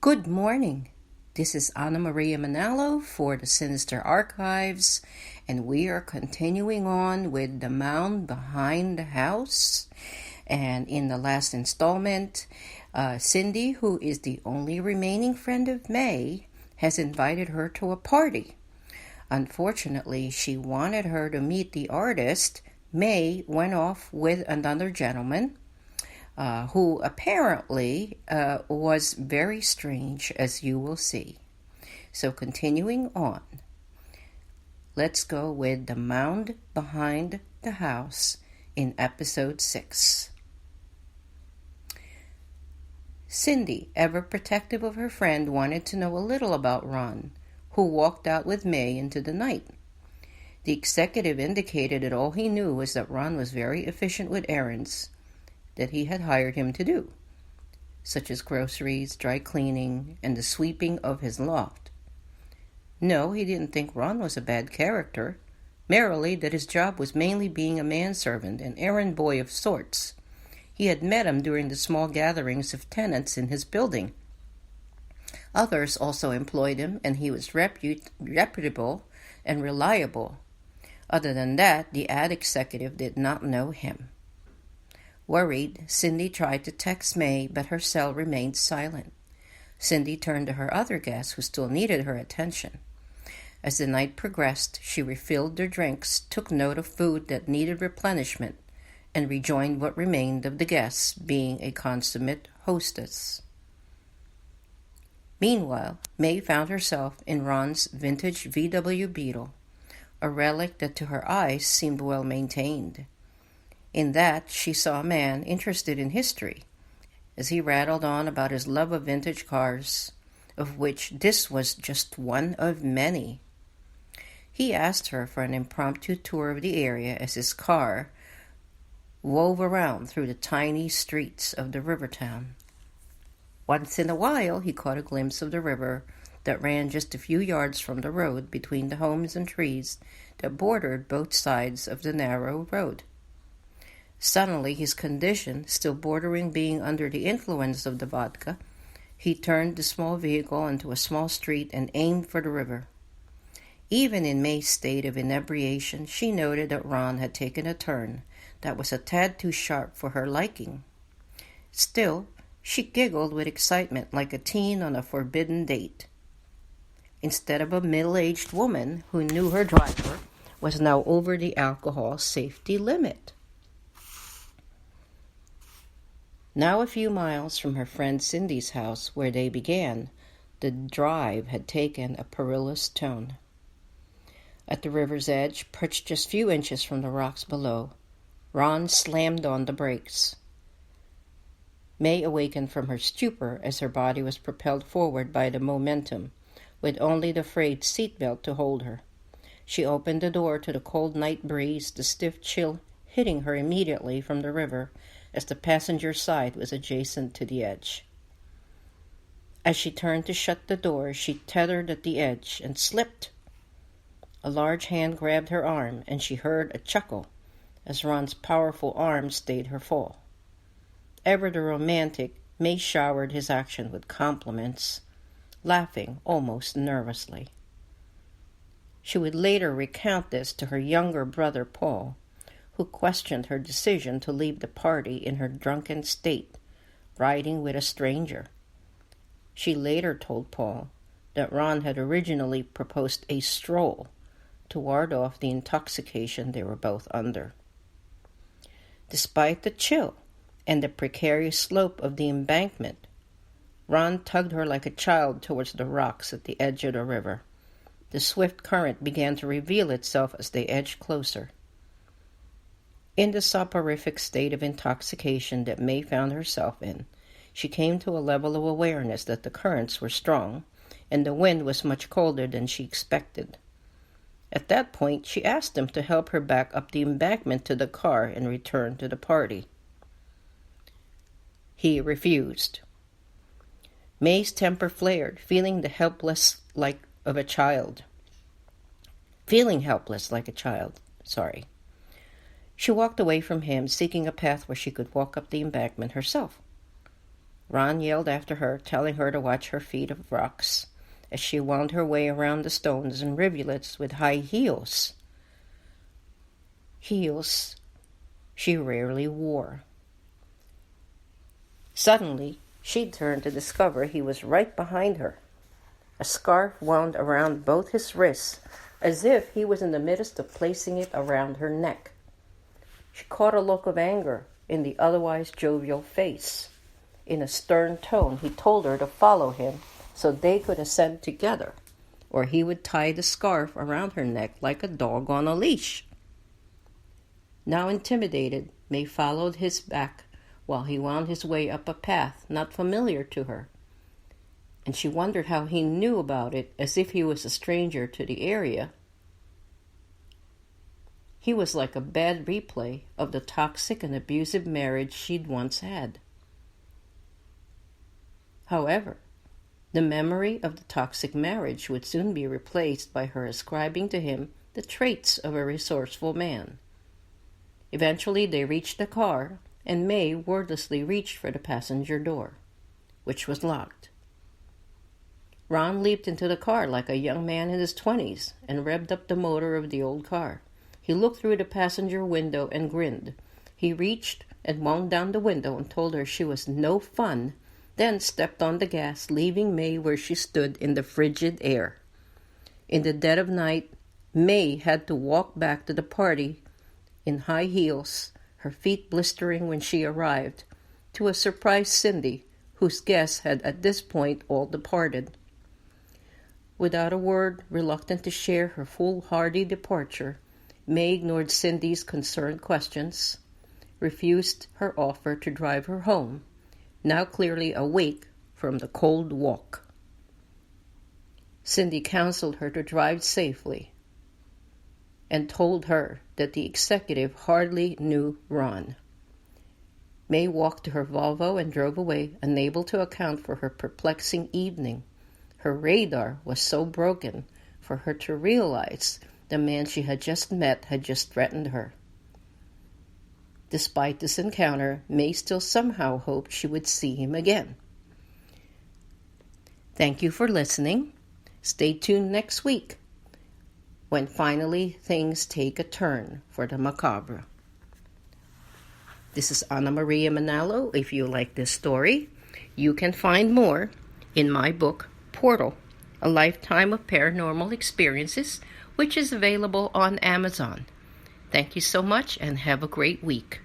Good morning. This is Anna Maria Manalo for the Sinister Archives, and we are continuing on with the Mound Behind the House. And in the last installment, Cindy, who is the only remaining friend of May, has invited her to a party. Unfortunately, she wanted her to meet the artist. May went off with another gentleman, who apparently was very strange, as you will see. So continuing on, let's go with the Mound Behind the House in episode 6. Cindy, ever protective of her friend, wanted to know a little about Ron, who walked out with May into the night. The executive indicated that all he knew was that Ron was very efficient with errands that he had hired him to do, such as groceries, dry cleaning, and the sweeping of his loft. No, he didn't think Ron was a bad character, merely that his job was mainly being a manservant, an errand boy of sorts. He had met him during the small gatherings of tenants in his building. Others also employed him, and he was reputable and reliable. Other than that, the ad executive did not know him. Worried, Cindy tried to text May, but her cell remained silent. Cindy turned to her other guests, who still needed her attention. As the night progressed, she refilled their drinks, took note of food that needed replenishment, and rejoined what remained of the guests, being a consummate hostess. Meanwhile, May found herself in Ron's vintage VW Beetle, a relic that to her eyes seemed well maintained. In that, she saw a man interested in history, as he rattled on about his love of vintage cars, of which this was just one of many. He asked her for an impromptu tour of the area as his car wove around through the tiny streets of the river town. Once in a while, he caught a glimpse of the river that ran just a few yards from the road between the homes and trees that bordered both sides of the narrow road. Suddenly, his condition, still bordering being under the influence of the vodka, he turned the small vehicle into a small street and aimed for the river. Even in May's state of inebriation, she noted that Ron had taken a turn that was a tad too sharp for her liking. Still, she giggled with excitement like a teen on a forbidden date. Instead of a middle-aged woman who knew her driver was now over the alcohol safety limit. Now a few miles from her friend Cindy's house, where they began, the drive had taken a perilous tone. At the river's edge, perched just a few inches from the rocks below, Ron slammed on the brakes. May awakened from her stupor as her body was propelled forward by the momentum, with only the frayed seatbelt to hold her. She opened the door to the cold night breeze, the stiff chill hitting her immediately from the river, as the passenger side was adjacent to the edge. As she turned to shut the door, she tethered at the edge and slipped. A large hand grabbed her arm, and she heard a chuckle as Ron's powerful arm stayed her fall. Ever the romantic, May showered his action with compliments, laughing almost nervously. She would later recount this to her younger brother Paul, who questioned her decision to leave the party in her drunken state, riding with a stranger. She later told Paul that Ron had originally proposed a stroll to ward off the intoxication they were both under. Despite the chill and the precarious slope of the embankment, Ron tugged her like a child towards the rocks at the edge of the river. The swift current began to reveal itself as they edged closer. In the soporific state of intoxication that May found herself in, she came to a level of awareness that the currents were strong, and the wind was much colder than she expected. At that point, she asked him to help her back up the embankment to the car and return to the party. He refused. May's temper flared, feeling helpless like a child. She walked away from him, seeking a path where she could walk up the embankment herself. Ron yelled after her, telling her to watch her feet of rocks as she wound her way around the stones and rivulets with high heels. Heels she rarely wore. Suddenly, she turned to discover he was right behind her. A scarf wound around both his wrists, as if he was in the midst of placing it around her neck. She caught a look of anger in the otherwise jovial face. In a stern tone, he told her to follow him so they could ascend together, or he would tie the scarf around her neck like a dog on a leash. Now intimidated, May followed his back while he wound his way up a path not familiar to her, and she wondered how he knew about it, as if he was a stranger to the area. He was like a bad replay of the toxic and abusive marriage she'd once had. However, the memory of the toxic marriage would soon be replaced by her ascribing to him the traits of a resourceful man. Eventually they reached the car, and May wordlessly reached for the passenger door, which was locked. Ron leaped into the car like a young man in his 20s and revved up the motor of the old car. He looked through the passenger window and grinned. He reached and wound down the window and told her she was no fun, then stepped on the gas, leaving May where she stood in the frigid air. In the dead of night, May had to walk back to the party in high heels, her feet blistering when she arrived, to a surprised Cindy, whose guests had at this point all departed. Without a word, reluctant to share her foolhardy departure, May ignored Cindy's concerned questions, refused her offer to drive her home, now clearly awake from the cold walk. Cindy counseled her to drive safely and told her that the executive hardly knew Ron. May walked to her Volvo and drove away, unable to account for her perplexing evening. Her radar was so broken for her to realize the man she had just met had just threatened her. Despite this encounter, May still somehow hoped she would see him again. Thank you for listening. Stay tuned next week, when finally things take a turn for the macabre. This is Ana Maria Manalo. If you like this story, you can find more in my book, Portal, A Lifetime of Paranormal Experiences, which is available on Amazon. Thank you so much and have a great week.